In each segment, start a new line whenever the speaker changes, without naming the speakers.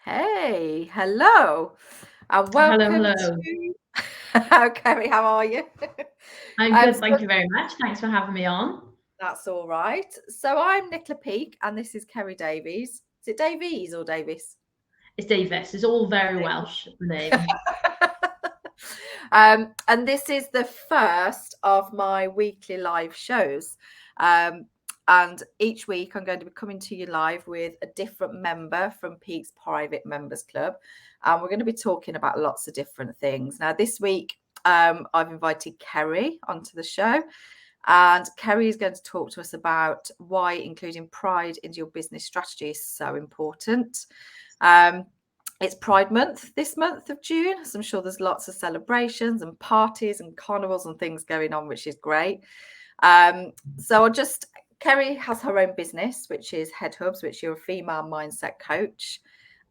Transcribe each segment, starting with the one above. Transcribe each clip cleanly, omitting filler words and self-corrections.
Hey, hello, and
Hello,
welcome
hello.
to Kerry, how are you?
I'm good,
So
thank you very much. Thanks for having me on.
that's all right. So I'm Nicola Peake, and this is Ceri Davies. Is it Davies or Davies?
It's Davis. It's all very
Davies.
Welsh, the name.
And this is the first of my weekly live shows. Um, and each week I'm going to be coming to you live with a different member from Peake's Private Members Club. And we're going to be talking about lots of different things. Now, this week, I've invited Ceri onto the show. And Ceri is going to talk to us about why including pride into your business strategy is so important. Um, it's Pride Month this month of June, so I'm sure there's lots of celebrations and parties and carnivals and things going on, which is great. So Ceri has her own business, which is Head Hubs, which you're a female mindset coach,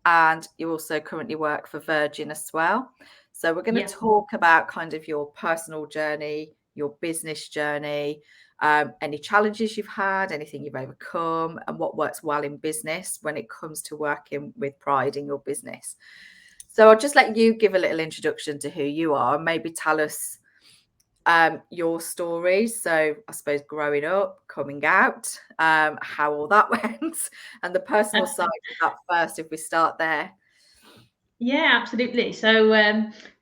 and you also currently work for Virgin as well. So we're going to
Yeah.
talk about kind of your personal journey, your business journey, any challenges you've had, anything you've overcome, and what works well in business when it comes to working with pride in your business. So I'll just let you give a little introduction to who you are and maybe tell us your story. So I suppose growing up, coming out, how all that went, and the personal side of that first, if we start there.
Yeah, absolutely. So,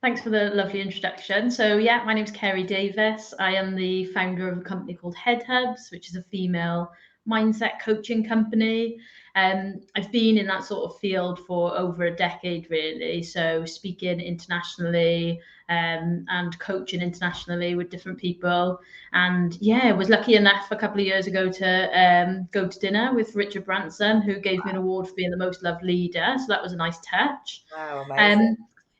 thanks for the lovely introduction. So, yeah, my name's Ceri Davies. I am the founder of a company called Head Hubs, which is a female mindset coaching company. I've been in that sort of field for over a decade, really. So, speaking internationally, and coaching internationally with different people. And yeah, I was lucky enough a couple of years ago to go to dinner with Richard Branson, who gave me an award for being the most loved leader. So that was a nice touch.
Wow, amazing.
Um,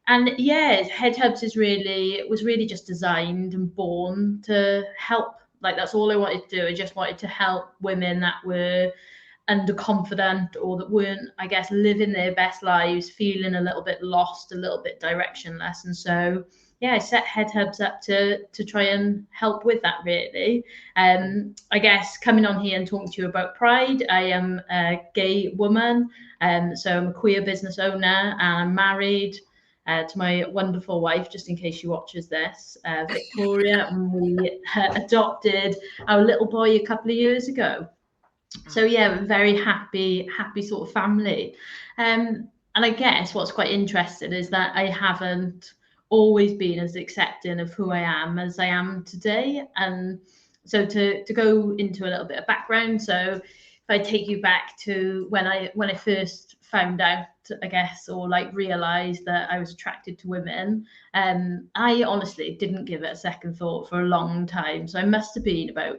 and yeah, Head Hubs was really just designed and born to help. Like that's all I wanted to do. I just wanted to help women that were underconfident or that weren't, I guess, living their best lives, feeling a little bit lost, a little bit directionless. And so, yeah, I set Head Hubs up to try and help with that. Really, I guess coming on here and talking to you about pride. I am a gay woman, so I'm a queer business owner, and I'm married. To my wonderful wife, just in case she watches this, Victoria, and we adopted our little boy a couple of years ago. So yeah, very happy sort of family. And I guess what's quite interesting is that I haven't always been as accepting of who I am as I am today. And so to go into a little bit of background, so if I take you back to when I first found out, I guess, or like realized that I was attracted to women, I honestly didn't give it a second thought for a long time. So I must have been about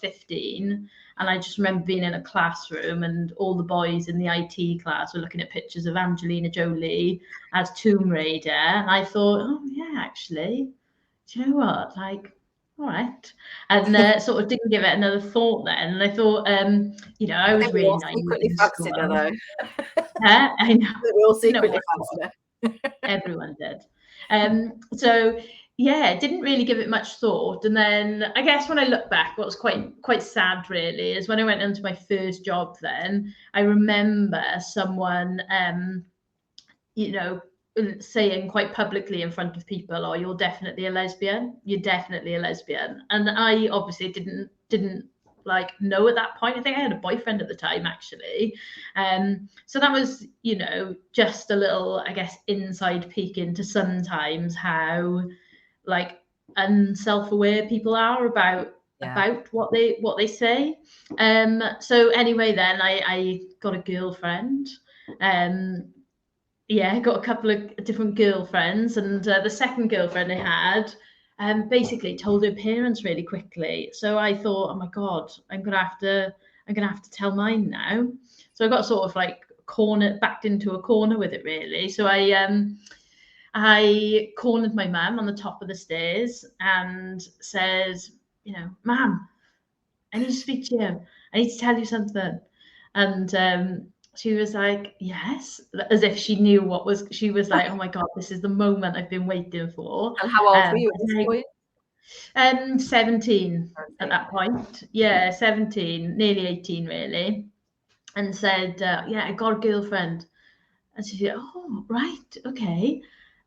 15, and I just remember being in a classroom and all the boys in the IT class were looking at pictures of Angelina Jolie as Tomb Raider. And I thought, oh, yeah, actually, do you know what? Like, all right. And sort of didn't give it another thought then. And I thought, I
I
was
think we
really
all
naive
secretly
in
fancied her,
school.
though.
I know.
We all
Don't know
secretly
what it was.
fancied her.
Everyone did. So yeah, didn't really give it much thought. And then I guess when I look back, what was quite sad really is when I went into my first job. Then I remember someone, you know, saying quite publicly in front of people, "Oh, you're definitely a lesbian. You're definitely a lesbian." And I obviously didn't like know at that point. I think I had a boyfriend at the time actually. So that was, just a little, I guess, inside peek into sometimes how like unself-aware people are
Yeah.
about what they say. So anyway, then I got a girlfriend. Um, yeah, I got a couple of different girlfriends, and the second girlfriend I had basically told her parents really quickly. So I thought, oh my god, I'm gonna have to tell mine now. So I got sort of like backed into a corner with it really. So I cornered my mum on the top of the stairs and said, "Mum, I need to speak to you. I need to tell you something." And she was like, "Yes," as if she knew she was like, "Oh my God, this is the moment I've been waiting for."
And how old were you at this
And
point?
17 at
17.
that point. Yeah, 17, nearly 18 really. And said, "Yeah, I got a girlfriend." And she said, oh, right, okay.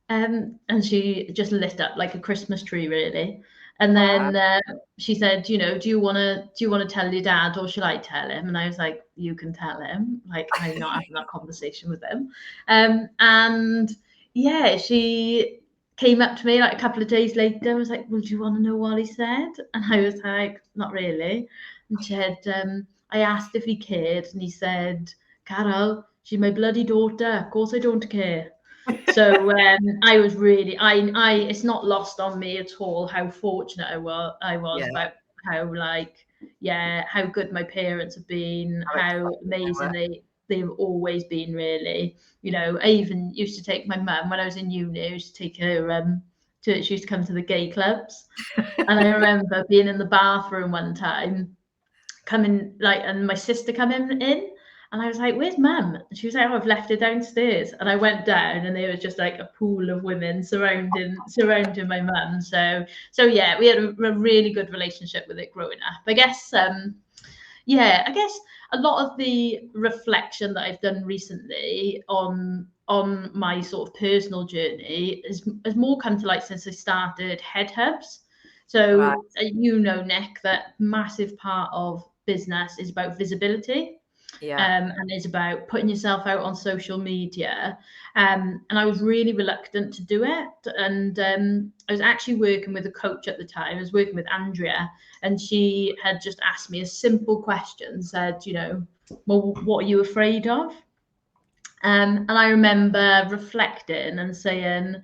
And she just lit up like a Christmas tree, really. And
Wow.
then she said, you know, do you want to tell your dad, or should I tell him? And I was like, you can tell him. Like, I'm not having that conversation with him. And yeah, she came up to me like a couple of days later. I was like, well, do you want to know what he said? And I was like, not really. And she said, I asked if he cared, and he said, Carol, she's my bloody daughter. Of course I don't care. So I was really, it's not lost on me at all how fortunate I was
Yeah,
about how like, yeah, how good my parents have been,
how
how
excited they
amazing
were.
they've always been, really. You know, I even used to take my mum when I was in uni. I used to take her she used to come to the gay clubs, and I remember being in the bathroom one time coming like, and my sister coming in, and I was like, where's mum? And she was like, oh, I've left her downstairs. And I went down, and there was just like a pool of women surrounding my mum. So yeah, we had a really good relationship with it growing up. I guess yeah, I guess a lot of the reflection that I've done recently on my sort of personal journey has more come to light since I started Head Hubs.
Right.
So you know, Nick, that massive part of business is about visibility,
Yeah.
and is about putting yourself out on social media. And I was really reluctant to do it. And I was actually working with a coach at the time. I was working with Andrea, and she had just asked me a simple question, said, you know, well, what are you afraid of? And I remember reflecting and saying,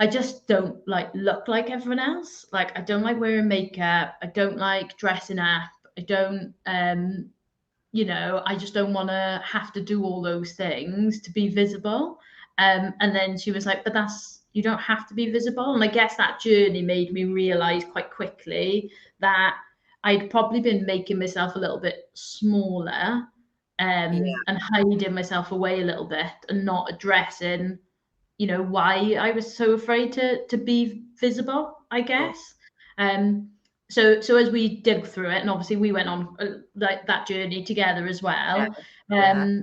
I just don't like look like everyone else. Like, I don't like wearing makeup. I don't like dressing up. I don't you know, I just don't want to have to do all those things to be visible. And then she was like, but you don't have to be visible. And I guess that journey made me realize quite quickly that I'd probably been making myself a little bit smaller,
Yeah.
and hiding myself away a little bit and not addressing, you know, why I was so afraid to be visible, I
Cool.
guess. Um, so as we dig through it, and obviously we went on like that journey together as
Yeah.
well.
Yeah.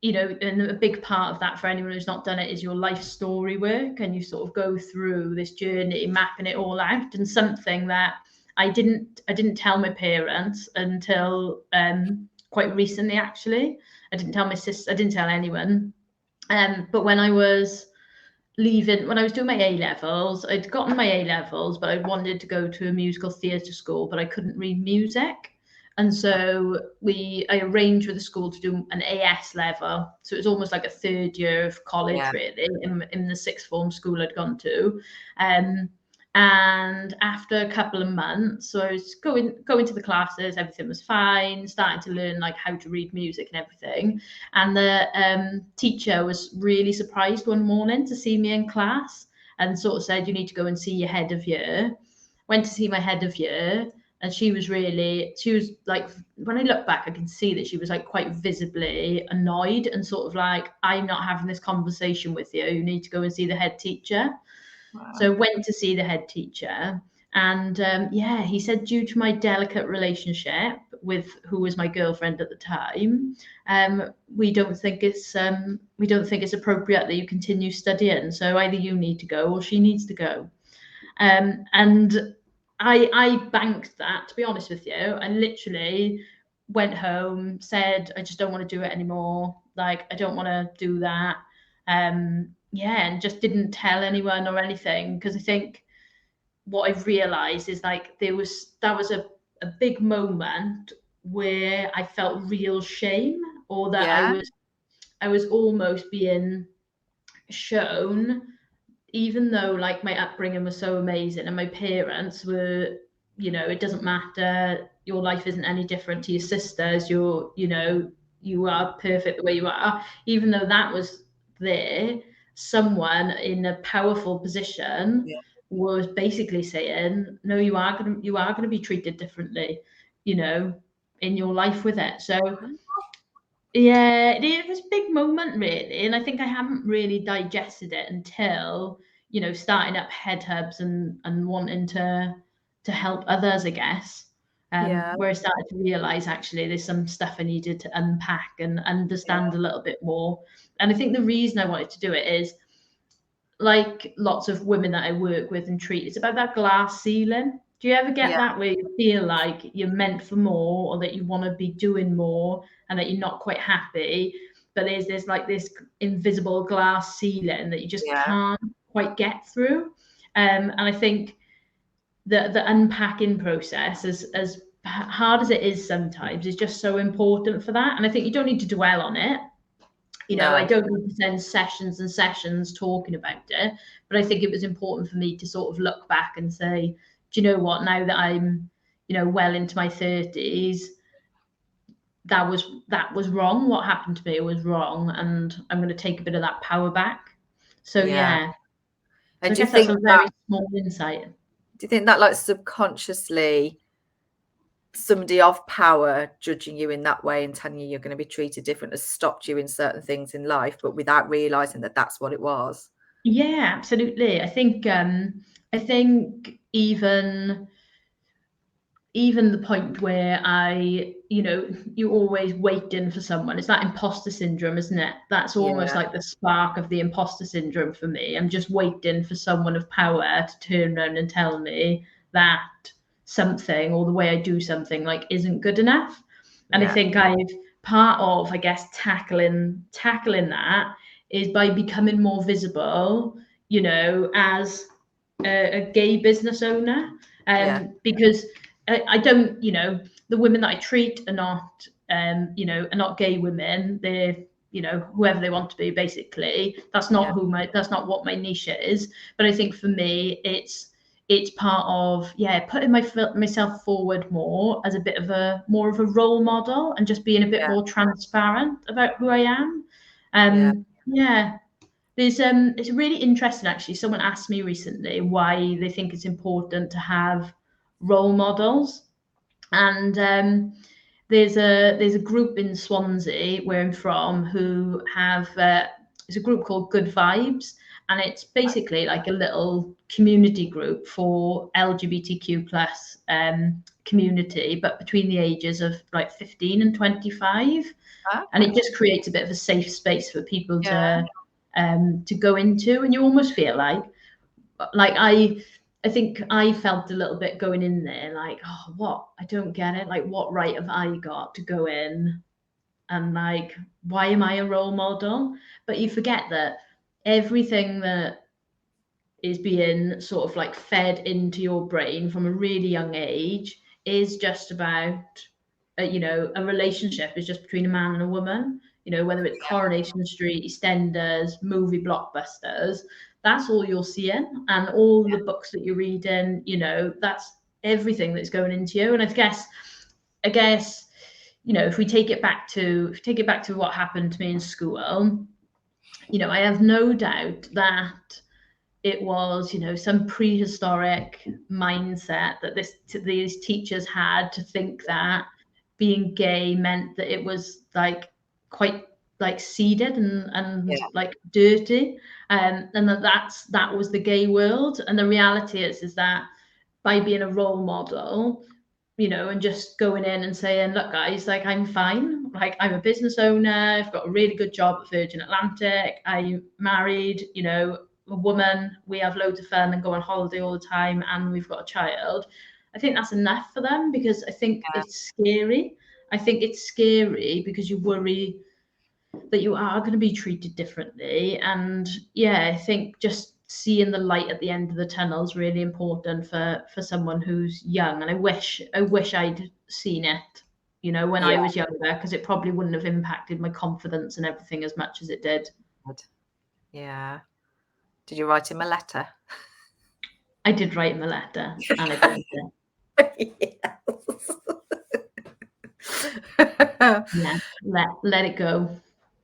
You know, and a big part of that for anyone who's not done it is your life story work, and you sort of go through this journey, mapping it all out. And something that I didn't tell my parents until quite recently, actually. I didn't tell my sister, I didn't tell anyone. But when I was doing my A levels, I'd gotten my A levels, but I wanted to go to a musical theatre school, but I couldn't read music. And so I arranged with the school to do an AS level. So it was almost like a third year of college,
Yeah.
really, in the sixth form school I'd gone to. Um, and after a couple of months, so I was going to the classes, everything was fine, starting to learn like how to read music and everything. And the teacher was really surprised one morning to see me in class, and sort of said, you need to go and see your head of year. Went to see my head of year, and she was like, when I look back, I can see that she was like quite visibly annoyed and sort of like, I'm not having this conversation with you. You need to go and see the head teacher. So
Wow.
I went to see the head teacher, and yeah, he said, due to my delicate relationship with who was my girlfriend at the time, we don't think it's appropriate that you continue studying. So either you need to go or she needs to go. And I banked that, to be honest with you. I literally went home, said, I just don't want to do it anymore. Like, I don't want to do that. Yeah, and just didn't tell anyone or anything, because I think what I've realized is like that was a big moment where I felt real shame, or that
Yeah.
I was almost being shown, even though like my upbringing was so amazing and my parents were, you know, it doesn't matter, your life isn't any different to your sisters, you know, you are perfect the way you are. Even though that was there, someone in a powerful position
Yeah.
was basically saying, no, you are gonna be treated differently, you know, in your life with it. So yeah, it was a big moment, really, and I think I haven't really digested it until, you know, starting up head hubs and wanting to help others, I guess.
Yeah.
Where I started to realize actually there's some stuff I needed to unpack and understand a little bit more. And I think the reason I wanted to do it is, like lots of women that I work with and treat, it's about that glass ceiling. Do you ever get
Yeah.
that where you feel like you're meant for more, or that you want to be doing more and that you're not quite happy? But there's like this invisible glass ceiling that you just
Yeah.
can't quite get through. And I think the unpacking process, as hard as it is sometimes, is just so important for that. And I think you don't need to dwell on it. I
No.
don't need to spend sessions and sessions talking about it, but I think it was important for me to sort of look back and say, do you know what? Now that I'm, well into my 30s, that was wrong. What happened to me was wrong, and I'm going to take a bit of that power back. So
Yeah.
yeah, so
And
I
do you
guess that's
think
a
that
very small insight.
like subconsciously somebody of power judging you in that way and telling you you're going to be treated different has stopped you in certain things in life, but without realizing that that's what it was?
Yeah, absolutely. I think even the point where you're always waiting for someone. It's that imposter syndrome, isn't it? That's almost
Yeah.
like the spark of the imposter syndrome for me. I'm just waiting for someone of power to turn around and tell me that something, or the way I do something, like, isn't good enough. And I
Yeah.
think I've part of, I guess, tackling that is by becoming more visible, as a gay business owner.
Yeah.
Because I don't, the women that I treat are not, are not gay women. They're, whoever they want to be, basically. That's
Yeah.
not that's not what my niche is. But I think for me, it's part of, putting myself forward more as a bit of a more of a role model, and just being a bit
Yeah.
more transparent about who I am.
Yeah.
Yeah. It's really interesting actually. Someone asked me recently why they think it's important to have role models, and there's a group in Swansea, where I'm from, who have it's a group called Good Vibes, and it's basically like a little community group for LGBTQ plus community, but between the ages of like 15 and 25, and
Okay.
it just creates a bit of a safe space for people
Yeah.
to go into, and you almost feel like I think I felt a little bit going in there like, oh, what? I don't get it. Like, what right have I got to go in, and like, why am I a role model? But you forget that everything that is being sort of like fed into your brain from a really young age is just about a relationship is just between a man and a woman, whether it's Coronation Street, EastEnders, movie blockbusters. That's all you're seeing, and all the books that you're reading, that's everything that's going into you. And I guess if we take it back to what happened to me in school, I have no doubt that it was, some prehistoric mindset that these teachers had, to think that being gay meant that it was like quite like seeded and
Yeah.
like dirty, and that was the gay world. And the reality is that by being a role model, and just going in and saying, look, guys, like, I'm fine. Like, I'm a business owner. I've got a really good job at Virgin Atlantic. I'm married, a woman. We have loads of fun and go on holiday all the time, and we've got a child. I think that's enough for them, because I think
Yeah.
it's scary. I think it's scary because you worry that you are going to be treated differently. And yeah, I think just seeing the light at the end of the tunnel is really important for someone who's young. And I wish I'd seen it, when I
Yeah.
was younger, because it probably wouldn't have impacted my confidence and everything as much as it did.
Good. Yeah. Did you write him a letter?
I did write him a letter, and I burnt it.
Yes.
Yeah, let it go.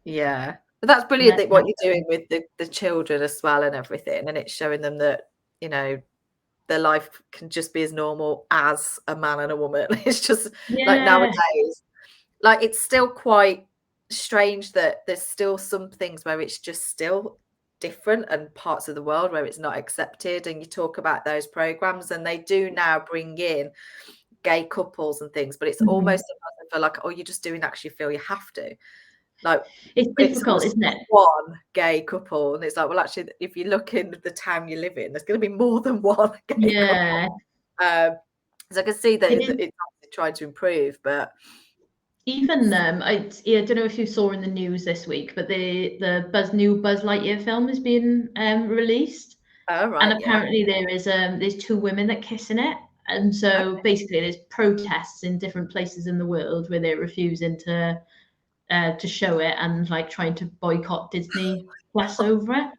Yeah. But that's brilliant that
Let
what
it
you're
go.
doing with the children as well and everything, and it's showing them that, their life can just be as normal as a man and a woman. It's just like
Yeah,
nowadays, like, it's still quite strange that there's still some things where it's just still different, and parts of the world where it's not accepted. And you talk about those programs, and they do now bring in gay couples and things, but it's almost for like, oh, you just don't actually feel you have to. Like,
It's
it's
difficult,
almost
isn't it?
one gay couple, and it's like, well, actually, if you look in the town you live in, there's going to be more than one gay
Yeah.
couple. So I can see that
It is.
it's trying to improve, but
Even I don't know if you saw in the news this week, but the new Buzz Lightyear film is being released,
oh
and
right, yeah,
apparently there's two women that kiss in it, and so
okay.
basically there's protests in different places in the world where they're refusing to show it and like trying to boycott Disney Plus over it.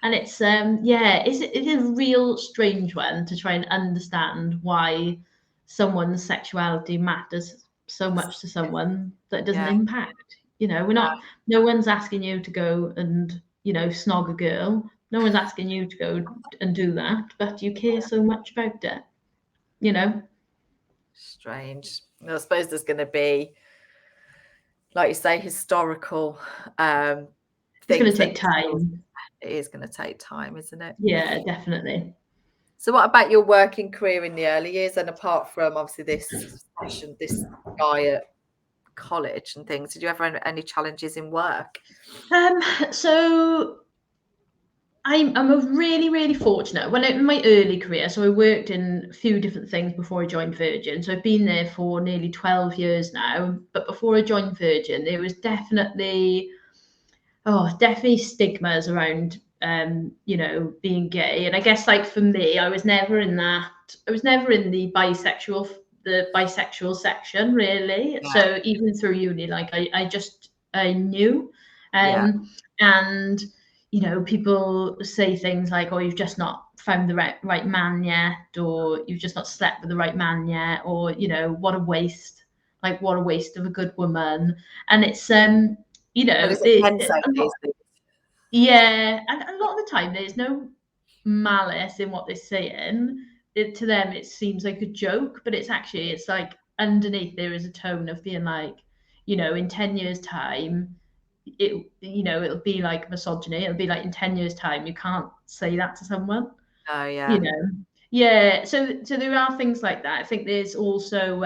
And it's it is a real strange one to try and understand why someone's sexuality matters so much to someone that it doesn't
Yeah,
impact. You know, we're
no,
not no one's asking you to go and, snog a girl. No one's asking you to go and do that, but you care so much about it, you know?
strange. I suppose there's going to be, like you say, historical
It's going
things
to
that
take time.
it is going to take time, isn't it?
Yeah, definitely.
So what about your working career in the early years, and apart from obviously this guy at college and things, did you ever have any challenges in work?
So I'm a really, really fortunate. When in my early career, so I worked in a few different things before I joined Virgin. So I've been there for nearly 12 years now. But before I joined Virgin, there was definitely stigmas around being gay. And I guess like for me, I was never in the bisexual section really.
Yeah,
So even through uni, like I knew.
yeah.
And people say things like, oh, you've just not found the right man yet, or you've just not slept with the right man yet, or what a waste, like what a waste of a good woman. And it's
Well, is it men
a
saying
lot,
these things?
yeah, and a lot of the time there's no malice in what they're saying. To them it seems like a joke, but it's like underneath there is a tone of being like, in 10 years time it'll be like misogyny. It'll be like, in 10 years time you can't say that to someone,
Oh
you
yeah,
know. Yeah, so there are things like that. I think there's also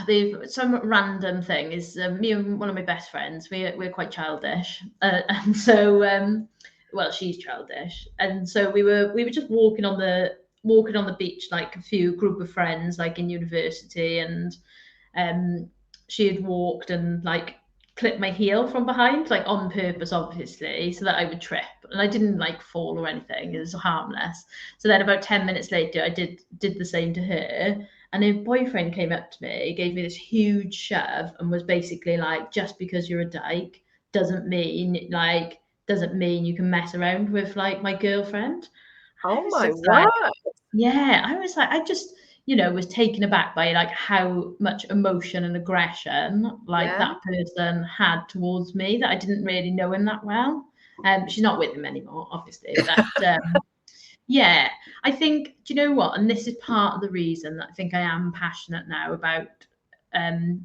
they've some random thing is, me and one of my best friends, we're quite childish, and so well, she's childish, and so we were just walking on the beach, like a few group of friends, like in university, and um, she had walked and like clipped my heel from behind, like on purpose, obviously, so that I would trip. And I didn't like fall or anything; it was harmless. So then, about 10 minutes later, I did the same to her. And her boyfriend came up to me, gave me this huge shove, and was basically like, "Just because you're a dyke doesn't mean you can mess around with like my girlfriend." I
oh
was
my
just like,
word,
yeah, I was like, I just, was taken aback by like how much emotion and aggression like
yeah.
that person had towards me, that I didn't really know him that well. She's not with him anymore, obviously, but yeah, I think, do you know what? And this is part of the reason that I think I am passionate now about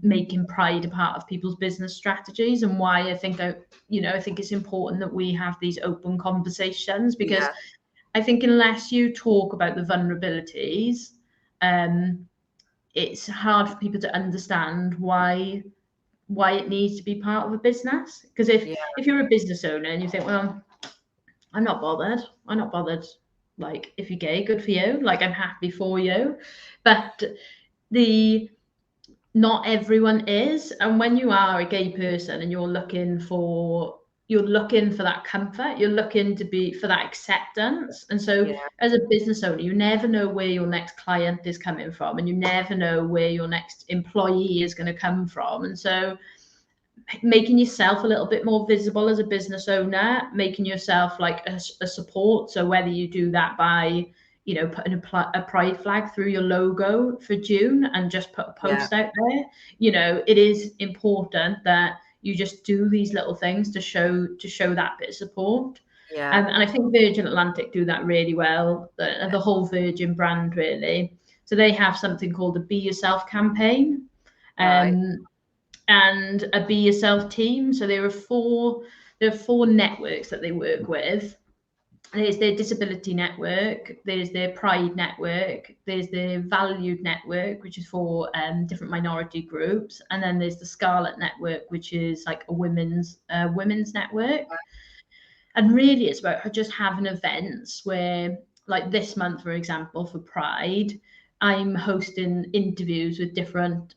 making pride a part of people's business strategies, and why I think it's important that we have these open conversations, because
Yeah,
I think unless you talk about the vulnerabilities, um, it's hard for people to understand why it needs to be part of a business. Because if
yeah,
if you're a business owner and you think, well, I'm not bothered, I'm not bothered. Like, if you're gay, good for you. Like, I'm happy for you. But the not everyone is, and when you are a gay person and you're looking for that comfort, you're looking to be for that acceptance. And so
yeah,
as a business owner, you never know where your next client is coming from, and you never know where your next employee is going to come from. And so making yourself a little bit more visible as a business owner, making yourself like a support. So whether you do that by, putting a pride flag through your logo for June and just put a
yeah,
post out there, it is important that you just do these little things to show that bit of support.
yeah.
And I think Virgin Atlantic do that really well, the whole Virgin brand really. So they have something called the Be Yourself campaign.
Right.
Um, and a Be Yourself team. So there are four networks that they work with. There's their disability network, there's their pride network, there's their valued network, which is for different minority groups, and then there's the Scarlet network, which is like a women's network. And really it's about just having events where, like this month for example, for Pride, I'm hosting interviews with different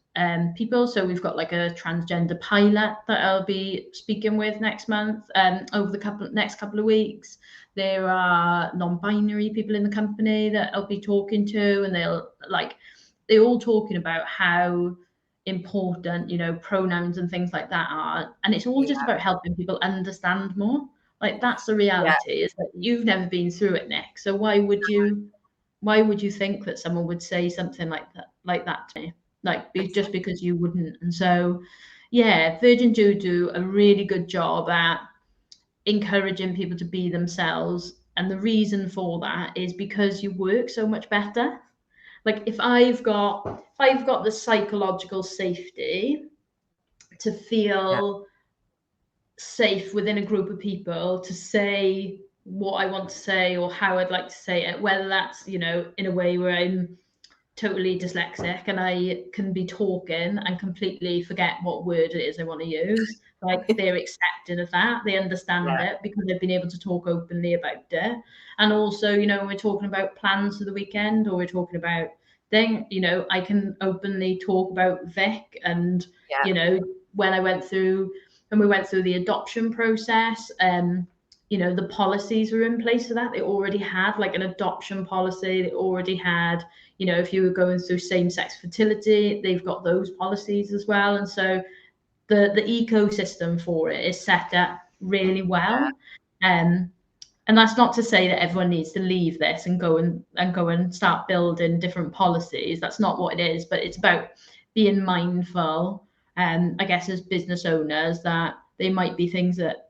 people. So we've got like a transgender pilot that I'll be speaking with next month, over the next couple of weeks. There are non-binary people in the company that I'll be talking to, and they're all talking about how important, you know, pronouns and things like that are. And it's all
Yeah.
just about helping people understand more. Like that's the
Yeah.
reality, is that you've never been through it, Nick. So why would you think that someone would say something like that to me? Just because you wouldn't. And so yeah, Virgin do a really good job at encouraging people to be themselves. And the reason for that is because you work so much better. Like if I've got the psychological safety to
Yeah.
feel safe within a group of people to say what I want to say or how I'd like to say it, whether that's, you know, in a way where I'm totally dyslexic and I can be talking and completely forget what word it is I want to use. Like they're accepting of that, they understand
Yeah.
it because they've been able to talk openly about it. And also, you know, when we're talking about plans for the weekend or we're talking about you know, I can openly talk about Vic and,
Yeah.
you know, when I went through when we went through the adoption process, you know, the policies were in place for that. They already had like an adoption policy. They already had, you know, if you were going through same-sex fertility, they've got those policies as well. And so the ecosystem for it is set up really well. Um, and that's not to say that everyone needs to leave this and go and start building different policies. That's not what it is, but it's about being mindful, I guess, as business owners, that they might be things that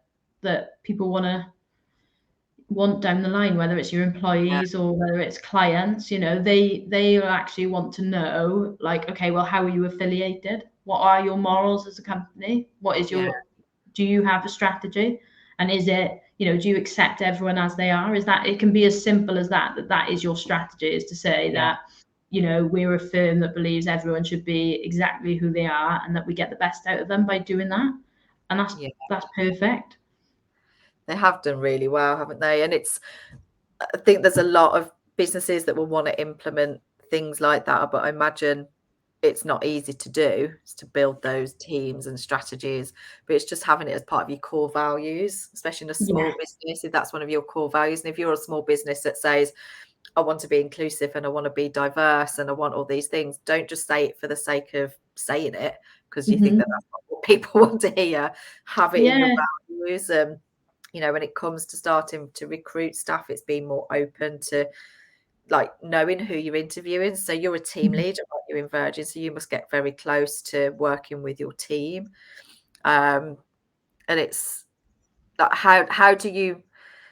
people want down the line, whether it's your
Yeah.
employees or whether it's clients. You know, they actually want to know, like, okay, well, how are you affiliated? What are your morals as a company? What is
Yeah.
your Do you have a strategy? And is it, you know, do you accept everyone as they are? Is that, it can be as simple as that is your strategy, is to say
Yeah.
that, you know, we're a firm that believes everyone should be exactly who they are and that we get the best out of them by doing that. And
Yeah.
that's perfect.
They have done really well, haven't they? And I think there's a lot of businesses that will want to implement things like that, but I imagine it's not easy to do, is to build those teams and strategies, but it's just having it as part of your core values, especially in a
Yeah.
small business, if that's one of your core values. And if you're a small business that says, I want to be inclusive and I want to be diverse and I want all these things, don't just say it for the sake of saying it because you think that
Hmm.
that's not what people want to hear. Have it in your
Yeah.
values. You know, when it comes to starting to recruit staff, it's being more open to like knowing who you're interviewing. So you're a team
Mhm.
leader, aren't you, in Virgin? So you must get very close to working with your team. And it's like how do you,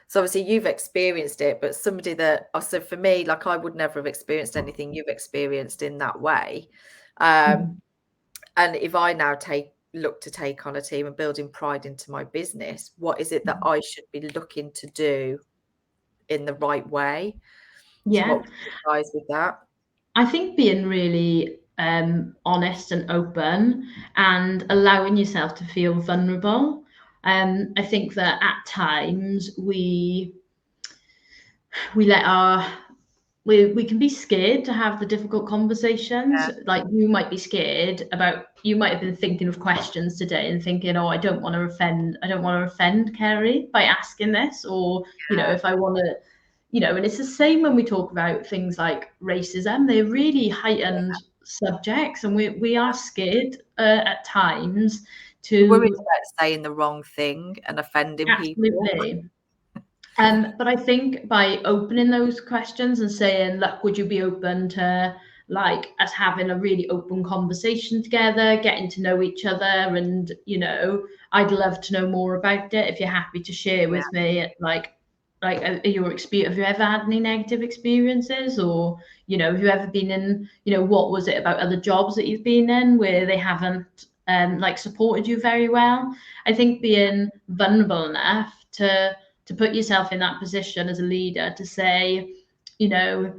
so obviously you've experienced it, but somebody that also, for me, like I would never have experienced anything you've experienced in that way. Um,
Mhm.
and if I now look to take on a team and building pride into my business, what is it that I should be looking to do in the right way? So what
Yeah.
would you advise with that?
I think being really honest and open and allowing yourself to feel vulnerable. I think that at times we let our we can be scared to have the difficult conversations.
Yeah,
Like you might have been thinking of questions today and thinking, oh, I don't want to offend Kerry by asking this, or, you know,
yeah,
if I want to, you know. And it's the same when we talk about things like racism. They're really heightened subjects, and we are scared at times
you're worried
to.
about saying the wrong thing and offending people.
Absolutely. But I think by opening those questions and saying, look, would you be open to, like, us having a really open conversation together, getting to know each other, and, you know, I'd love to know more about it if you're happy to share
Yeah,
with me, have you ever had any negative experiences, or, you know, have you ever been in, you know, what was it about other jobs that you've been in where they haven't like supported you very well? I think being vulnerable enough to put yourself in that position as a leader to say, you know,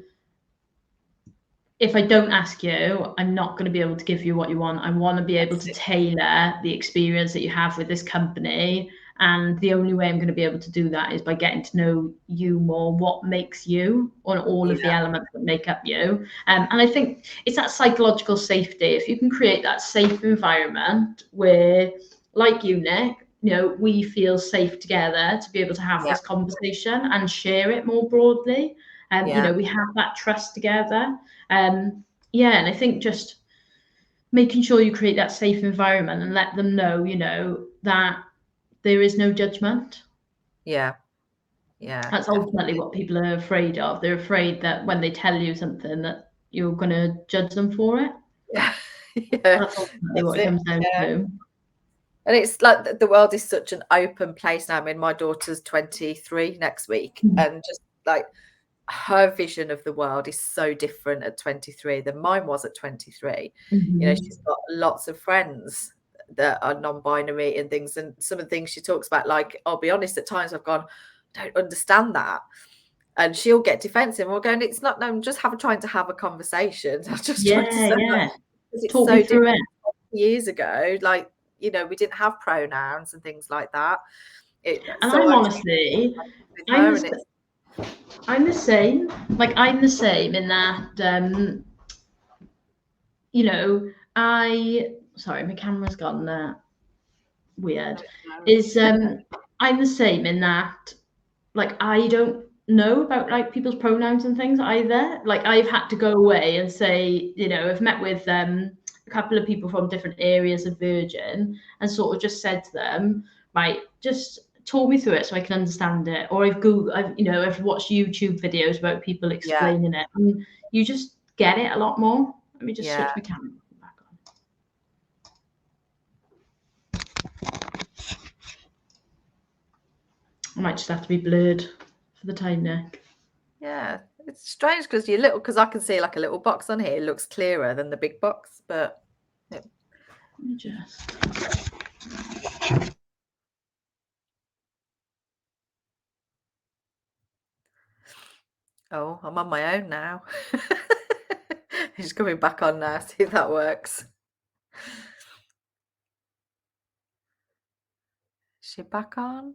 if I don't ask you, I'm not going to be able to give you what you want. I want to be able to tailor the experience that you have with this company. And the only way I'm going to be able to do that is by getting to know you more, what makes you, on all of the elements that make up you. And I think it's that psychological safety. If you can create that safe environment where, like you, Nick, you know, we feel safe together to be able to have this conversation and share it more broadly. You know, we have that trust together. Yeah, and I think just making sure you create that safe environment and let them know, you know, that there is no judgment.
Yeah.
That's ultimately what people are afraid of. They're afraid that when they tell you something that you're going to judge them for it.
Yeah.
That's ultimately what it comes down to.
And it's like the world is such an open place now. I mean, my daughter's 23 next week, and just like her vision of the world is so different at 23 than mine was at 23. You know, she's got lots of friends that are non-binary and things, and some of the things she talks about, like, I'll be honest, at times I've gone, I don't understand that. And she'll get defensive. And we're going, it's not, no, I'm just trying to have a conversation. I'm just trying to say that, because it's
Talk
so
me through
different.
it.
Years ago, like, you know, we didn't have pronouns and things like that.
And I'm honestly, I'm the same. Like, I'm the same in that, you know, sorry, my camera's gone weird. I'm the same in that, like, I don't know about like people's pronouns and things either. Like, I've had to go away and say, you know, I've met with a couple of people from different areas of Virgin and sort of just said to them, right, just talk me through it so I can understand it. Or I've watched YouTube videos about people explaining it, and you just get it a lot more. Let me just switch my camera back on. I might just have to be blurred for the time, Nick.
Yeah, it's strange because I can see like a little box on here. It looks clearer than the big box, but
let me just.
Oh, I'm on my own now. She's coming back on now. See if that works. Is she back on?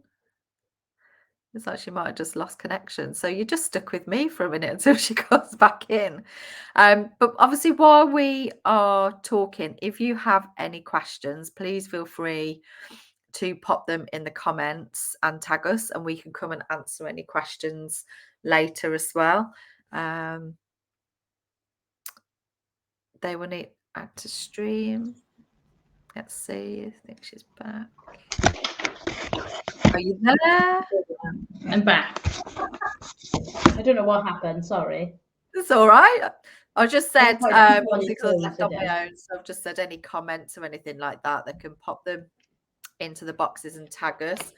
It's like she might have just lost connection. So you're just stuck with me for a minute until she comes back in. But obviously, while we are talking, if you have any questions, please feel free to pop them in the comments and tag us, and we can come and answer any questions later as well. They will need add to stream. Let's see. I think she's back. Are you there?
I'm back. I don't know what happened. Sorry.
It's all right. I just said, obviously, because I was left on my own, so I've just said any comments or anything like that, they can pop them into the boxes and tag us.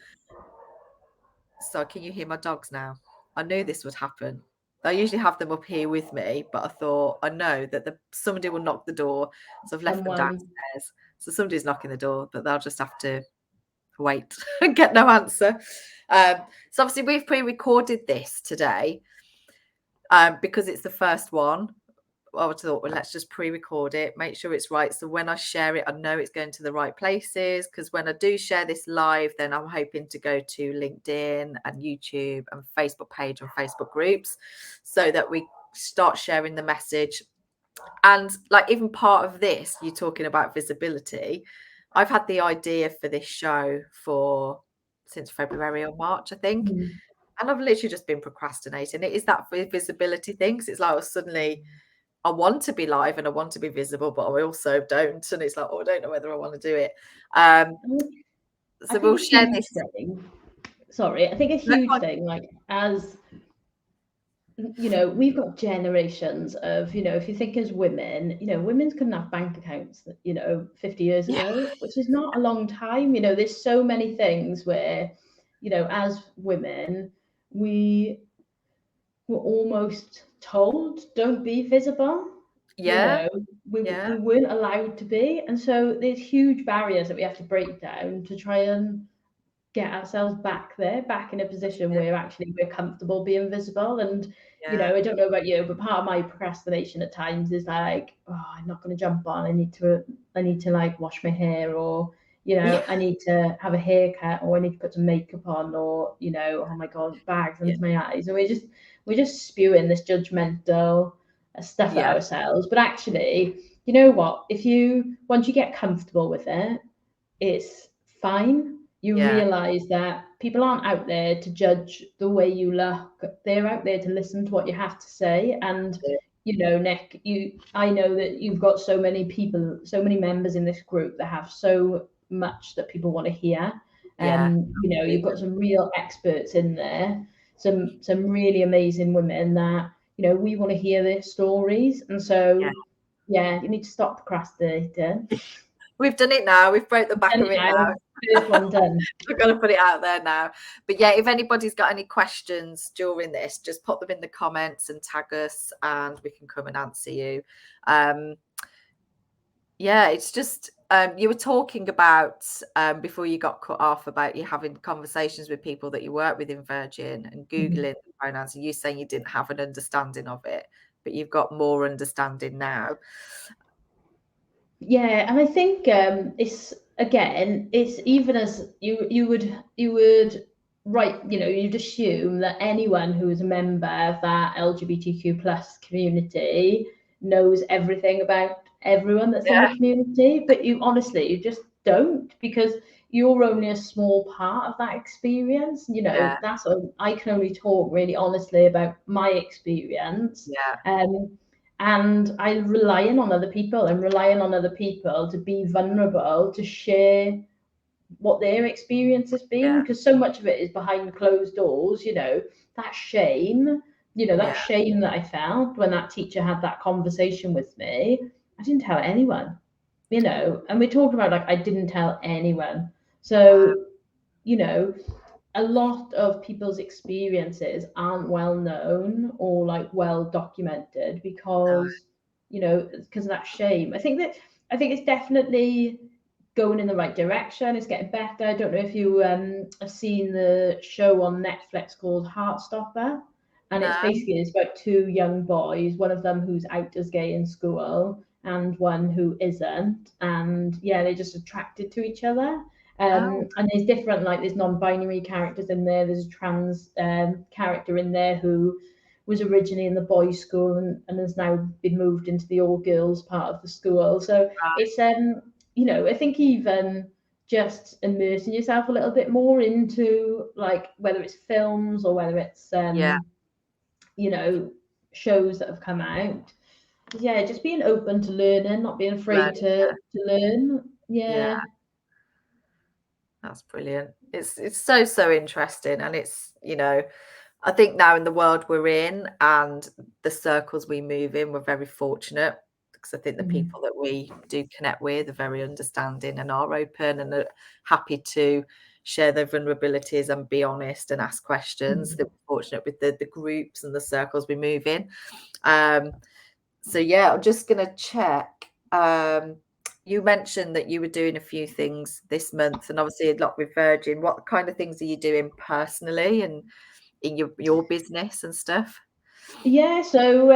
So can you hear my dogs now? I knew this would happen. I usually have them up here with me, but I thought, I know that somebody will knock the door, so I've left them downstairs. So somebody's knocking the door, but they'll just have to wait and get no answer. So obviously we've pre-recorded this today because it's the first one. I thought, well, let's just pre-record it, make sure it's right. So when I share it, I know it's going to the right places, because when I do share this live, then I'm hoping to go to LinkedIn and YouTube and Facebook page and Facebook groups, so that we start sharing the message. And like, even part of this, you're talking about visibility. I've had the idea for this show since February or March, I think. And I've literally just been procrastinating. It is that visibility thing, because it's like, suddenly I want to be live and I want to be visible, but I also don't. And it's like, I don't know whether I want to do it. So we'll share this.
Sorry, I think a huge thing, like, as you know, we've got generations of, you know, if you think as women, you know, women couldn't have bank accounts, 50 years ago, which is not a long time. You know, there's so many things where, you know, as women, we were almost told, don't be visible. You know, we weren't allowed to be. And so there's huge barriers that we have to break down to try and get ourselves back there, back in a position where actually we're comfortable being visible. And
Yeah.
I don't know about you, but part of my procrastination at times is like, oh, I'm not going to jump on. I need to like wash my hair, or
Yeah.
I need to have a haircut, or I need to put some makeup on, or oh my god, bags
Yeah.
under my eyes, and we're just spewing this judgmental stuff at
Yeah.
ourselves. But actually, you know what? If you once you get comfortable with it, it's fine. You
Yeah.
realize that people aren't out there to judge the way you look. They're out there to listen to what you have to say. And Nick, I know that you've got so many people, so many members in this group that have so much that people want to hear.
Yeah.
You've got
Absolutely.
some real experts in there, some really amazing women that we want to hear their stories. And
Yeah.
so yeah, you need to stop procrastinating.
We've done it now. We've broke the back of it
Anyhow,
now.
first one done.
We've got to put it out there now. But yeah, if anybody's got any questions during this, just pop them in the comments and tag us, and we can come and answer you. Yeah, it's just you were talking about before you got cut off about you having conversations with people that you work with in Virgin and Googling the pronouns, and you saying you didn't have an understanding of it, but you've got more understanding now.
Yeah, and I think it's even as you would right, you'd assume that anyone who is a member of that LGBTQ plus community knows everything about everyone that's in the
Yeah,
community, but you just don't, because you're only a small part of that experience.
yeah,
I can only talk really honestly about my experience.
yeah,
And I'm relying on other people. I'm relying on other people to be vulnerable, to share what their experience has been,
yeah,
because so much of it is behind closed doors. That shame, that
yeah,
shame that I felt when that teacher had that conversation with me, I didn't tell anyone, and we're talking about like I didn't tell anyone.
wow,
So, you know, a lot of people's experiences aren't well known or like well documented
no,
because of that shame. I think it's definitely going in the right direction. It's getting better. I don't know if you have seen the show on Netflix called Heartstopper, and
no,
it's about two young boys, one of them who's out as gay in school and one who isn't, and yeah, they're just attracted to each other.
oh,
And there's different, like there's non-binary characters in there. There's a trans character in there who was originally in the boys' school and has now been moved into the all-girls part of the school. So
right,
it's I think even just immersing yourself a little bit more into like whether it's films or whether it's
yeah,
you know shows that have come out. Yeah, just being open to learning, not being afraid
learning,
to learn.
yeah.
Yeah.
That's brilliant. It's so interesting, and it's I think now in the world we're in and the circles we move in, we're very fortunate because I think the
Mhm.
people that we do connect with are very understanding and are open and are happy to share their vulnerabilities and be honest and ask questions.
Mhm.
That we're fortunate with the groups and the circles we move in. Um, so yeah, I'm just gonna check. You mentioned that you were doing a few things this month, and obviously a lot with Virgin. What kind of things are you doing personally and in your business and stuff?
Yeah, so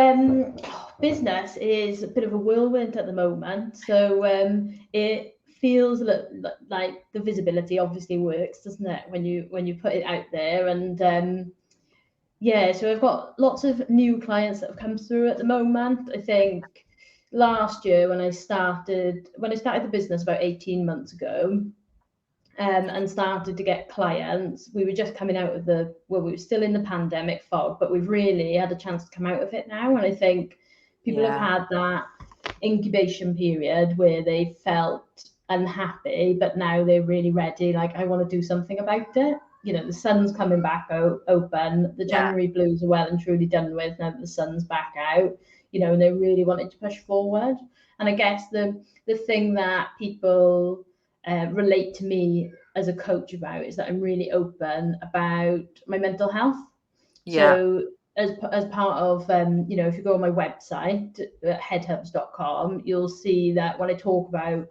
business is a bit of a whirlwind at the moment. So it feels like the visibility obviously works, doesn't it? When you put it out there, and yeah, so I've got lots of new clients that have come through at the moment. I think last year when I started the business about 18 months ago, and started to get clients. We were just coming out of we were still in the pandemic fog, but we've really had a chance to come out of it now. And I think people have
Yeah,
had that incubation period where they felt unhappy, but now they're really ready. Like, I want to do something about it. The sun's coming back open. The
yeah,
January blues are well and truly done with now that the sun's back out. And they really wanted to push forward. And I guess the thing that people relate to me as a coach about is that I'm really open about my mental health.
yeah,
So as part of if you go on my website headhubs.com, you'll see that when I talk about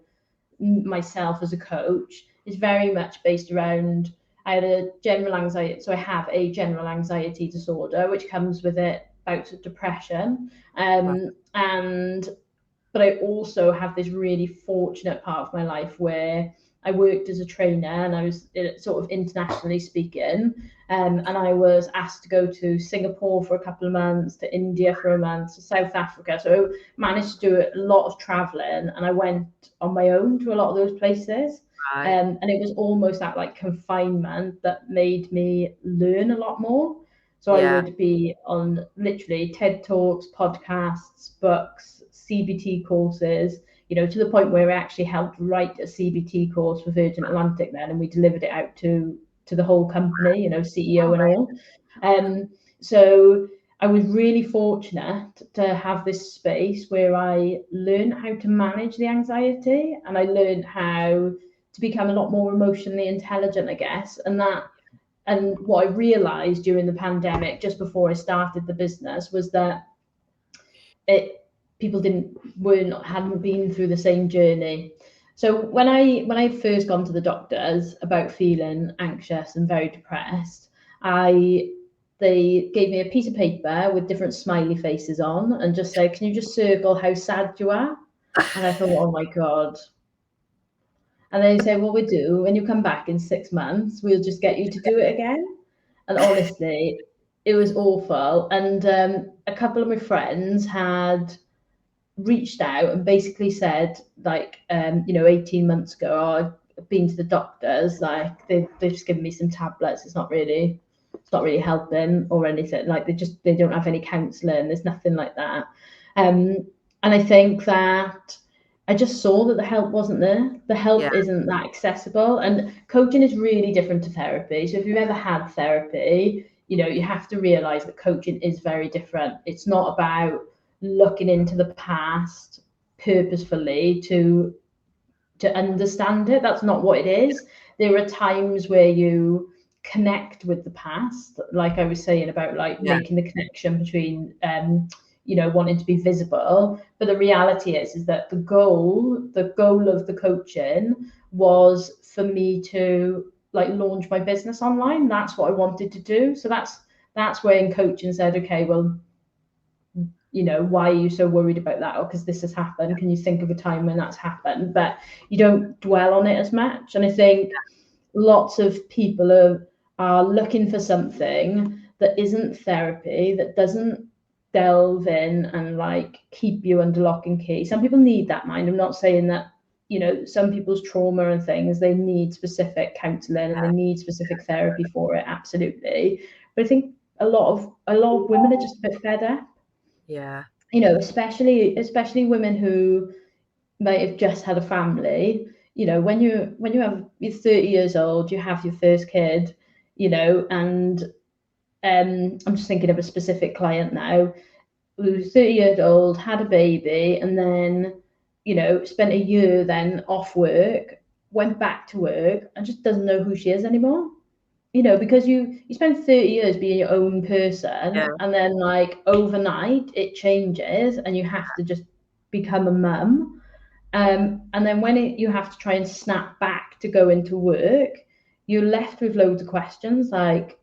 myself as a coach, it's very much based around I had a general anxiety, so I have a general anxiety disorder, which comes with it bouts of depression.
Right.
And but I also have this really fortunate part of my life where I worked as a trainer and I was sort of internationally speaking. And I was asked to go to Singapore for a couple of months, to India for a month, to South Africa. So I managed to do a lot of traveling, and I went on my own to a lot of those places.
Right.
And it was almost that like confinement that made me learn a lot more. So I
Yeah.
would be on literally TED Talks, podcasts, books, CBT courses, to the point where I actually helped write a CBT course for Virgin Atlantic then, and we delivered it out to the whole company, CEO and all. So I was really fortunate to have this space where I learned how to manage the anxiety, and I learned how to become a lot more emotionally intelligent, I guess. And what I realized during the pandemic, just before I started the business, was that it people hadn't been through the same journey. So when I first gone to the doctors about feeling anxious and very depressed, I they gave me a piece of paper with different smiley faces on and just said, "Can you just circle how sad you are?" And I thought, "Oh my god." And they say, "Well, we do. When you come back in 6 months, we'll just get you to do it again." And honestly, it was awful. And a couple of my friends had reached out and basically said, like, 18 months ago, oh, I've been to the doctors, like they've just given me some tablets. It's not really helping or anything. Like they don't have any counselling. There's nothing like that. Um, and I think that I just saw that the help wasn't there. The
Yeah.
help isn't that accessible, and coaching is really different to therapy. So if you've ever had therapy, you have to realize that coaching is very different. It's not about looking into the past purposefully to understand it. That's not what it is. There are times where you connect with the past, like I was saying about like
Yeah.
making the connection between wanting to be visible. But the reality is that the goal of the coaching was for me to like launch my business online. That's what I wanted to do. So that's when coaching said, okay, well, why are you so worried about that? Or because this has happened, can you think of a time when that's happened? But you don't dwell on it as much. And I think lots of people are looking for something that isn't therapy, that doesn't delve in and like keep you under lock and key. Some people need that mind. I'm not saying that, some people's trauma and things, they need specific counseling and they need specific therapy for it, absolutely. But I think a lot of women are just a bit fed up,
Yeah.
especially women who might have just had a family. You're 30 years old, you have your first kid, and I'm just thinking of a specific client now who's 30 years old, had a baby, and then spent a year then off work, went back to work, and just doesn't know who she is anymore. Because you spend 30 years being your own
Yeah.
person, and then like overnight it changes and you have to just become a mum. And then when you have to try and snap back to go into work, you're left with loads of questions like,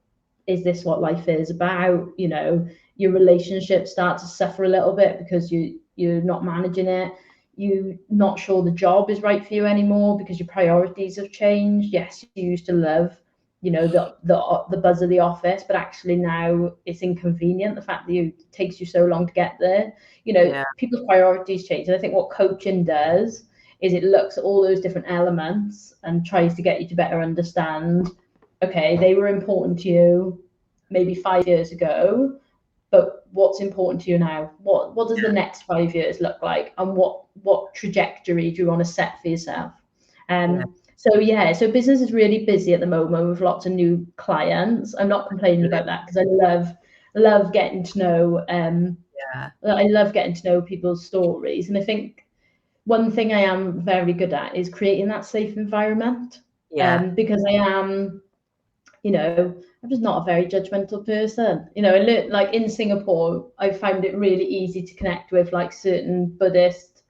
is this what life is about? Your relationships start to suffer a little bit because you're not managing it. You're not sure the job is right for you anymore because your priorities have changed. Yes, you used to love, the buzz of the office, but actually now it's inconvenient. The fact that it takes you so long to get there.
Yeah.
People's priorities change. And I think what coaching does is it looks at all those different elements and tries to get you to better understand, okay, they were important to you maybe 5 years ago, but what's important to you now? What does the next 5 years look like? And what trajectory do you want to set for yourself?
Yeah.
So business is really busy at the moment with lots of new clients. I'm not complaining
Brilliant.
about that because I love getting to know
Yeah.
I love getting to know people's stories. And I think one thing I am very good at is creating that safe environment.
Yeah.
Because I'm just not a very judgmental person. I learned, like in Singapore, I found it really easy to connect with like certain Buddhist,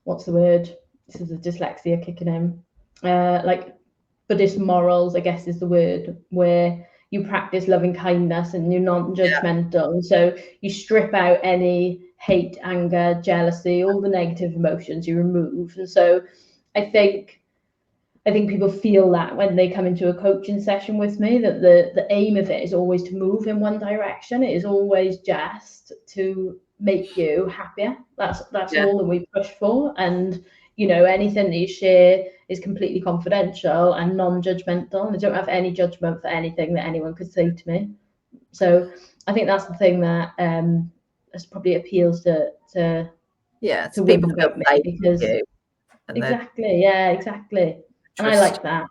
what's the word? This is a dyslexia kicking in. Like Buddhist morals, I guess is the word, where you practice loving kindness and you're
Yeah.
non-judgmental. And so you strip out any hate, anger, jealousy, all the negative emotions you remove. And so I think people feel that when they come into a coaching session with me, that the aim of it is always to move in one direction. It is always just to make you happier. That's
Yeah.
all that we push for. And anything that you share is completely confidential and non-judgmental. And I don't have any judgment for anything that anyone could say to me. So I think that's the thing that probably appeals to
Yeah. So people
women
feel
about me,
safe with
because
you and they
exactly, yeah, exactly. And I
trust
like that.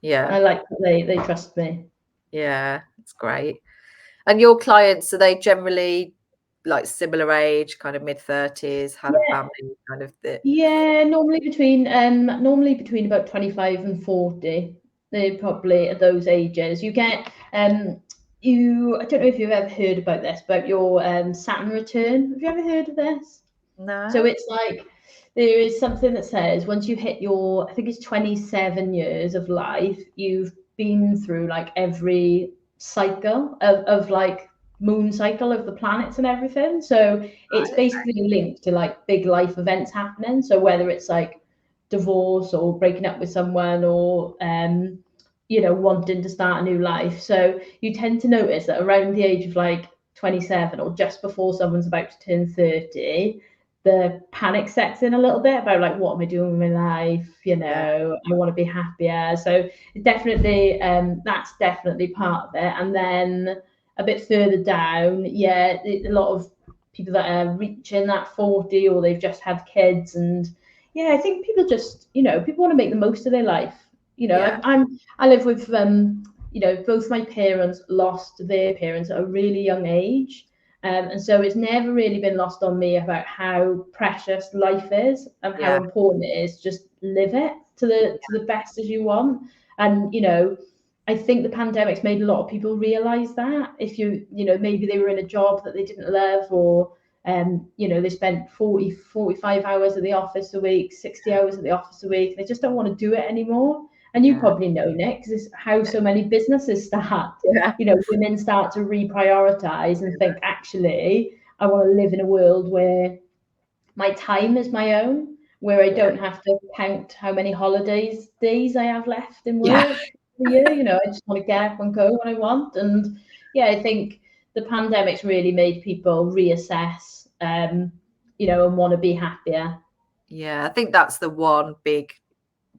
you.
I like that they trust me.
Yeah. It's great. And your clients, are they generally like similar age, kind of mid-30s, had a
Yeah,
family, kind of the
yeah. Normally between about 25 and 40. They're probably at those ages. You get I don't know if you've ever heard about this, about your Saturn return. Have you ever heard of this? So
no?
it's like there is something that says once you hit your, I think it's 27 years of life, you've been through like every cycle of like moon cycle of the planets and everything. So it's
Right.
basically linked to like big life events happening. So whether it's like divorce or breaking up with someone, or wanting to start a new life. So you tend to notice that around the age of like 27, or just before someone's about to turn 30, the panic sets in a little bit about like, what am I doing with my life?
Yeah.
I want to be happier. So definitely, that's definitely part of it. And then a bit further down, yeah, a lot of people that are reaching that 40, or they've just had kids. And yeah, I think people just, people want to make the most of their life.
Yeah.
I live with both my parents lost their parents at a really young age. And so it's never really been lost on me about how precious life is and how
Yeah.
important it is. Just live it to the best as you want. And I think the pandemic's made a lot of people realize that. If maybe they were in a job that they didn't love, or they spent 45 hours at the office a week, 60 hours at the office a week. They just don't want to do it anymore. And you
Yeah.
probably know, Nick, because it's how so many businesses start.
Yeah.
Women start to reprioritize and think, actually, I want to live in a world where my time is my own, where I
Yeah.
don't have to count how many holidays days I have left in
Yeah.
work for the year. I just want to get up and go when I want. And yeah, I think the pandemic's really made people reassess, and want to be happier.
Yeah. I think that's the one big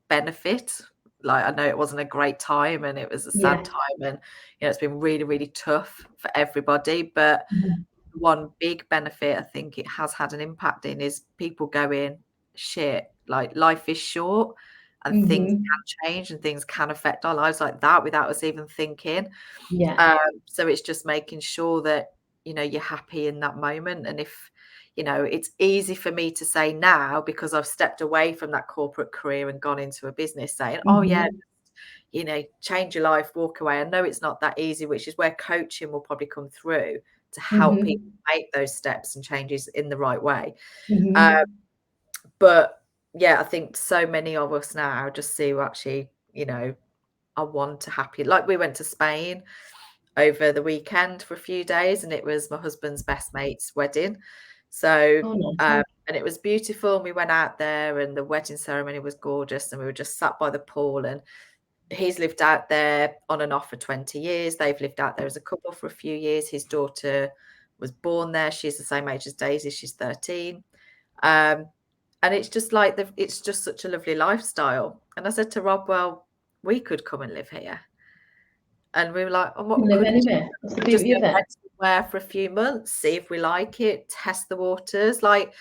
benefit. Like, I know it wasn't a great time and it was a sad
Yeah.
time, and it's been really, really tough for everybody. But
Mhm.
one big benefit I think it has had an impact in is people going, shit, like life is short and things
Mhm.
can change and things can affect our lives like that without us even thinking.
Yeah.
Um, so it's just making sure that, you're happy in that moment. And if, it's easy for me to say now because I've stepped away from that corporate career and gone into a business saying, oh, yeah,
Mhm.
change your life, walk away. I know it's not that easy, which is where coaching will probably come through to help people
Mhm.
make those steps and changes in the right way. Um,
Mhm.
but yeah, I think so many of us now just see actually, I want a happy, like we went to Spain over the weekend for a few days and it was my husband's best mate's wedding. So,
Oh, no.
and it was beautiful. And we went out there and the wedding ceremony was gorgeous and we were just sat by the pool, and he's lived out there on and off for 20 years. They've lived out there as a couple for a few years. His daughter was born there. She's the same age as Daisy. She's 13. Um, and it's just like, it's just such a lovely lifestyle. And I said to Rob, well, we could come and live here. And we were like, oh, what
Live
could we do?
anywhere. That's the
Just
beauty
go
of it.
rent somewhere for a few months, see if we like it, test the waters. Like,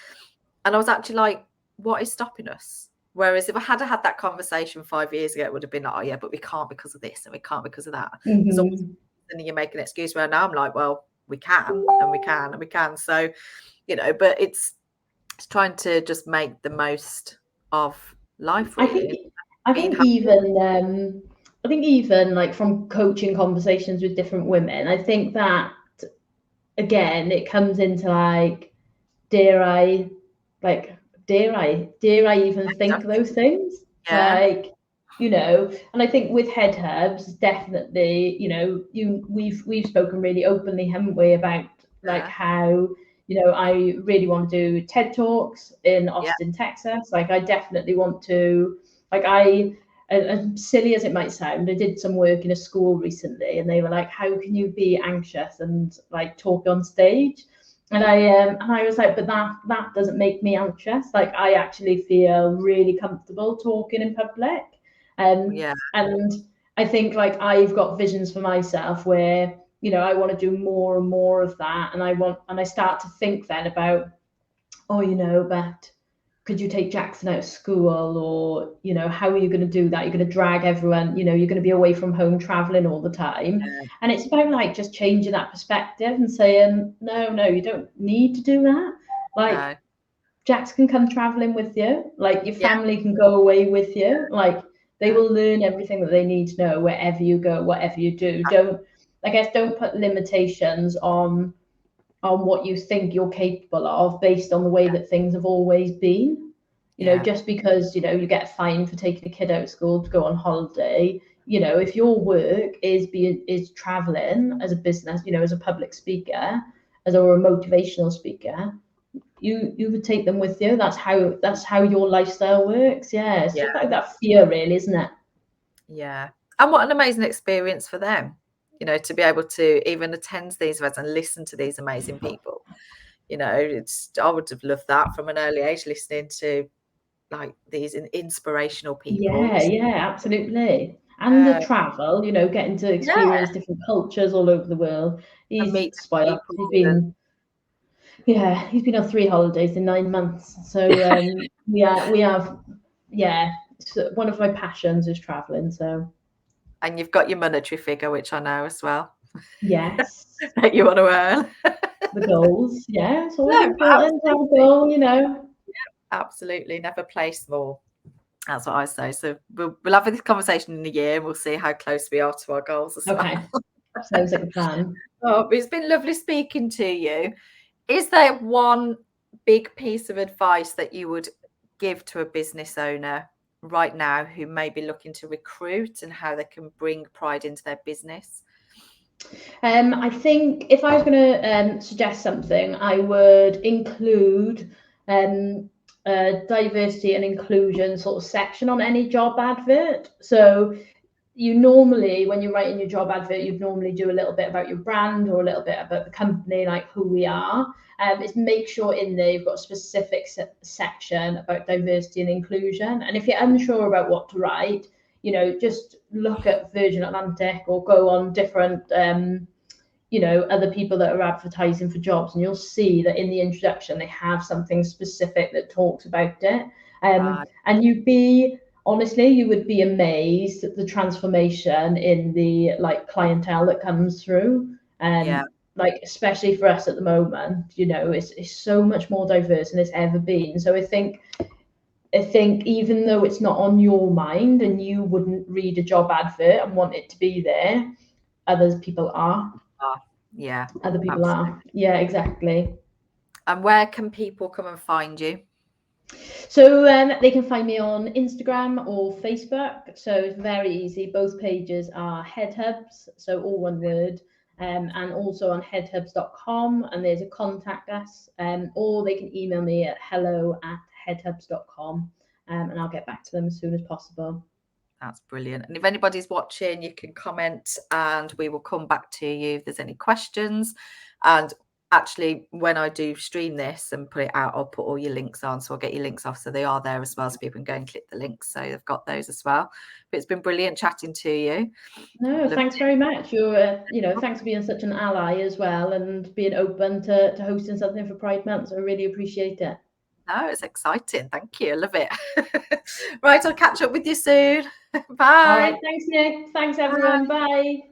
and I was actually like, what is stopping us? Whereas if I had had that conversation 5 years ago, it would have been like, oh yeah, but we can't because of this and we can't because of that. There's always,
Mhm.
and then you make an excuse. Where now I'm like, well, we can and we can and we can. So, but it's trying to just make the most of life,
I think
really.
I
Being
think
happy.
even like from coaching conversations with different women, I think that again it comes into like, dare I like dare I even think
Exactly.
those things?
Yeah.
Like, you know. And I think with Head Hubs, definitely, you know, we've spoken really openly, haven't we, about like
Yeah.
how, you know, I really want to do TED Talks in
Yeah.
Austin, Texas. Like I definitely want to, like I, as silly as it might sound, I did some work in a school recently, and they were like, "How can you be anxious and like talk on stage?" And I was like, "But that doesn't make me anxious. Like I actually feel really comfortable talking in public."
Yeah.
And I think like I've got visions for myself where, you know, I want to do more and more of that, and I start to think then about, oh, you know, but could you take Jackson out of school, or, you know, how are you going to do that? You're going to drag everyone, you know, you're going to be away from home traveling all the time.
Yeah.
And it's about like just changing that perspective and saying, no, you don't need to do that. Like
No.
Jax can come traveling with you. Like your
Yeah.
family can go away with you. Like they
Yeah.
will learn everything that they need to know wherever you go, whatever you do. Don't, I guess, don't put limitations on what you think you're capable of based on the way that things have always been. You know,
Yeah.
just because, you know, you get fined for taking a kid out of school to go on holiday, you know, if your work is traveling as a business, you know, as a public speaker, as or a motivational speaker, you would take them with you. That's how your lifestyle works. Yeah, it's
Yeah.
just like that fear, really, isn't it?
Yeah. And what an amazing experience for them, you know, to be able to even attend these events and listen to these amazing people. You know, it's I would have loved that from an early age, listening to like these inspirational people.
Yeah, absolutely. And the
Yeah.
travel, you know, getting to
Yeah.
experience different cultures all over the world.
And
He's
meet
spoiled.
people and
He's been on 3 holidays in 9 months. So we have, yeah. So one of my passions is traveling. So
and you've got your monetary figure, which I know as well,
yes,
that you want to earn.
the goals. Yeah, it's always
No, but
important to have a
absolutely.
goal, you know.
Absolutely. Never play small. That's what I say. So we'll have this conversation in a year and we'll see how close we are to our goals as well.
Okay, sounds like a plan.
Oh, but it's been lovely speaking to you. Is there one big piece of advice that you would give to a business owner right now who may be looking to recruit and how they can bring pride into their business?
I think if I was going to suggest something, I would include a diversity and inclusion sort of section on any job advert. So you normally, when you're writing your job advert, you'd normally do a little bit about your brand or a little bit about the company, like who we are. Is make sure in there you've got a specific section about diversity and inclusion. And if you're unsure about what to write, you know, just look at Virgin Atlantic or go on different you know, other people that are advertising for jobs, and you'll see that in the introduction they have something specific that talks about it.
Right.
And honestly, you would be amazed at the transformation in the like clientele that comes through.
Yeah.
Like especially for us at the moment, you know, it's so much more diverse than it's ever been. So I think even though it's not on your mind and you wouldn't read a job advert and want it to be there, other people are.
Yeah.
Other people
Absolutely.
are. Yeah, exactly.
And where can people come and find you?
So they can find me on Instagram or Facebook. So it's very easy. Both pages are Head Hubs, so all one word. And also on headhubs.com, and there's a contact us, or they can email me at hello@headhubs.com, and I'll get back to them as soon as possible.
That's brilliant. And if anybody's watching, you can comment and we will come back to you if there's any questions. And actually, when I do stream this and put it out, I'll put all your links on. So I'll get your links off so they are there as well. So people can go and click the links. So they've got those as well. But it's been brilliant chatting to you.
No,
Loved
thanks very much. Thanks for being such an ally as well and being open to hosting something for Pride Month. So I really appreciate it.
No, it's exciting. Thank you. I love it. Right, I'll catch up with you soon.
All
Bye.
right. Thanks, Nick. Thanks,
Bye.
everyone. Bye.